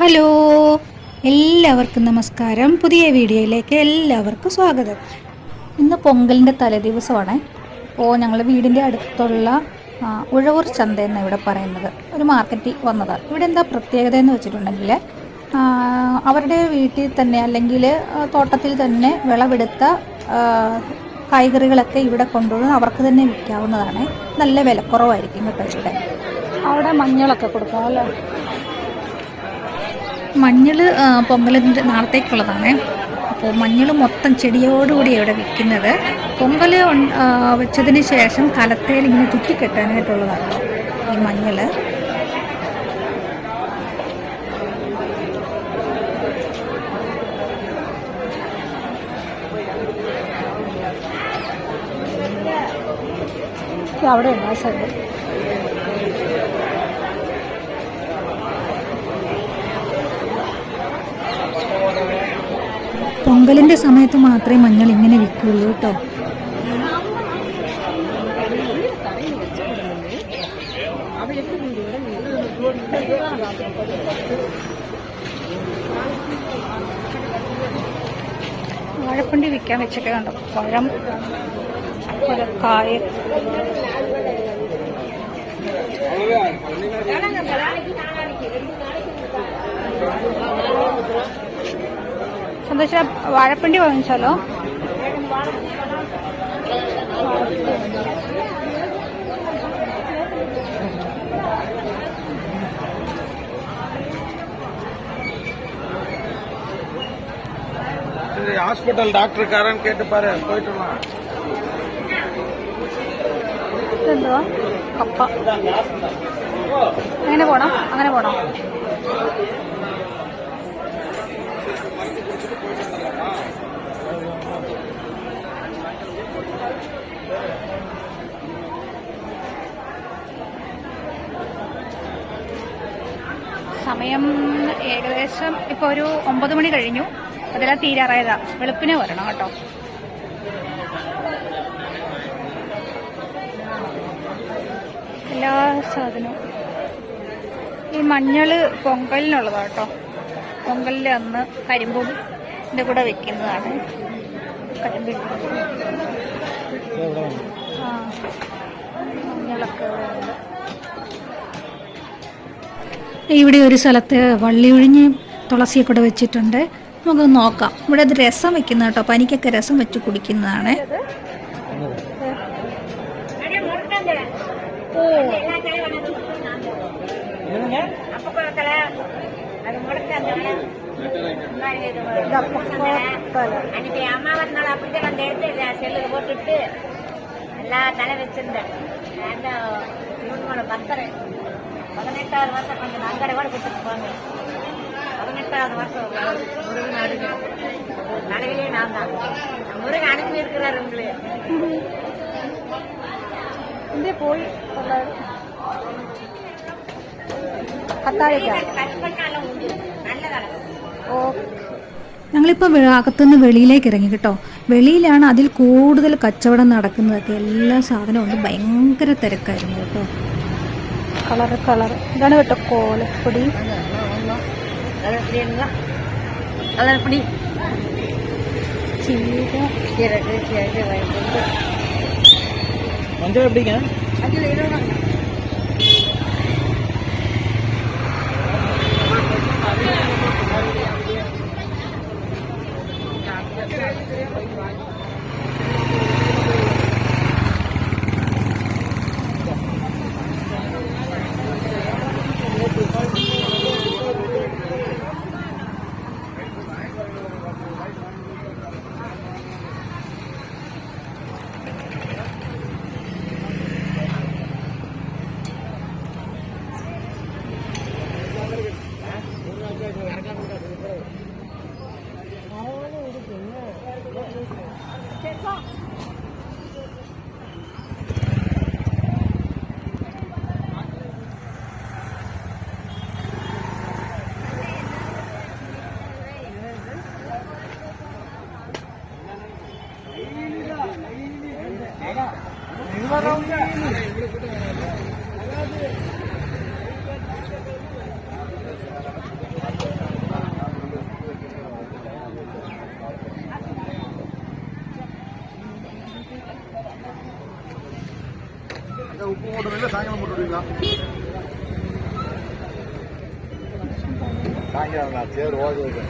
Hello, എല്ലാവർക്കും നമസ്കാരം. പുതിയ വീഡിയോയിലേക്ക് എല്ലാവർക്കും സ്വാഗതം. ഇന്ന് പൊങ്കലിൻ്റെ തലേദിവസമാണ്. അപ്പോൾ ഞങ്ങൾ വീടിൻ്റെ അടുത്തുള്ള ഉഴവൂർ ചന്ത എന്നാണ് ഇവിടെ പറയുന്നത്. ഒരു മാർക്കറ്റിൽ വന്നതാണ്. ഇവിടെ എന്താ പ്രത്യേകത എന്ന് വെച്ചിട്ടുണ്ടെങ്കിൽ അവരുടെ വീട്ടിൽ തന്നെ അല്ലെങ്കിൽ തോട്ടത്തിൽ തന്നെ വിളവെടുത്ത കായ്കറികളൊക്കെ ഇവിടെ കൊണ്ടുവന്ന് അവർക്ക് തന്നെ വിൽക്കാവുന്നതാണ്. നല്ല വിലക്കുറവായിരിക്കും കേട്ടോ ഇവിടെ. അവിടെ മഞ്ഞളൊക്കെ കൊടുക്കാം അല്ലേ. മഞ്ഞൾ പൊങ്കലിൻ്റെ നാളത്തേക്കുള്ളതാണ്. അപ്പോൾ മഞ്ഞൾ മൊത്തം ചെടിയോടുകൂടി ഇവിടെ വിൽക്കുന്നത്. പൊങ്കൽ വെച്ചതിന് ശേഷം കലത്തേൽ ഇങ്ങനെ ചുറ്റിക്കെട്ടാനായിട്ടുള്ളതാണ് ഈ മഞ്ഞൾ. അവിടെ ഉണ്ട് ആ സൈഡ്. പൊങ്കലിൻ്റെ സമയത്ത് മാത്രമേ മഞ്ഞൾ ഇങ്ങനെ വിൽക്കുള്ളൂ കേട്ടോ. വാഴപ്പണ്ടി വിൽക്കാൻ വെച്ചൊക്കെ കണ്ടോ. പഴം, കായ, സന്തോഷം. വാഴപ്പണ്ടി വാങ്ങിച്ചാലോ? ஹாஸ்பிட்டல் டாக்டருக்காரன் கேட்டு பாரு. போயிட்டு എന്തുവാ കപ്പ. അങ്ങനെ പോണം, അങ്ങനെ പോണം. സമയം ഏകദേശം ഇപ്പോൾ ഒരു 9 മണി കഴിഞ്ഞു. അതെല്ലാം തീരാറായതാ. വെളുപ്പിനെ വരണം കേട്ടോ. എല്ലാ സാധനവും. ഈ മഞ്ഞൾ പൊങ്കലിനുള്ളതാണ് കേട്ടോ. പൊങ്കലിൻ്റെ അന്ന് കരിമ്പും ഇതിൻ്റെ കൂടെ വെക്കുന്നതാണ്. കരിമ്പ് മഞ്ഞളൊക്കെ ഇവിടെ ഒരു സ്ഥലത്ത് വള്ളിയൊഴിഞ്ഞ് തുളസിയൊക്കെ കൂടെ വെച്ചിട്ടുണ്ട്. നമുക്ക് നോക്കാം. ഇവിടെ അത് രസം വെക്കുന്ന കേട്ടോ. പനിക്കൊക്കെ രസം വെച്ച് കുടിക്കുന്നതാണ്. போட்டுட்டு எல்லா தலை வச்சிருந்தேன். 18வது வருஷம் கொஞ்சம் அங்கடை கூட கொடுத்துட்டு போங்க. 18வது வருஷம் முருகன் அருகு நடையிலே நான் தான். முருகன் அனுப்பி இருக்கிறார் உங்களே. പോയി ഞങ്ങളിപ്പോൾ അകത്തുനിന്ന് വെളിയിലേക്ക് ഇറങ്ങി കേട്ടോ. വെളിയിലാണ് അതിൽ കൂടുതൽ കച്ചവടം നടക്കുന്നതൊക്കെ. എല്ലാ സാധനവും ഉണ്ട്. ഭയങ്കര തിരക്കായിരുന്നു കേട്ടോ. കളർ ഇതാണ് കേട്ടോ കോലപ്പൊടി. കളർപ്പൊടി, மஞ்சள் எப்படிங்க? உப்பு போட்டுறீங்களா சாயங்காலம் போட்டுவிடுவீங்களா? சாயங்காலம் சரி ஓகே.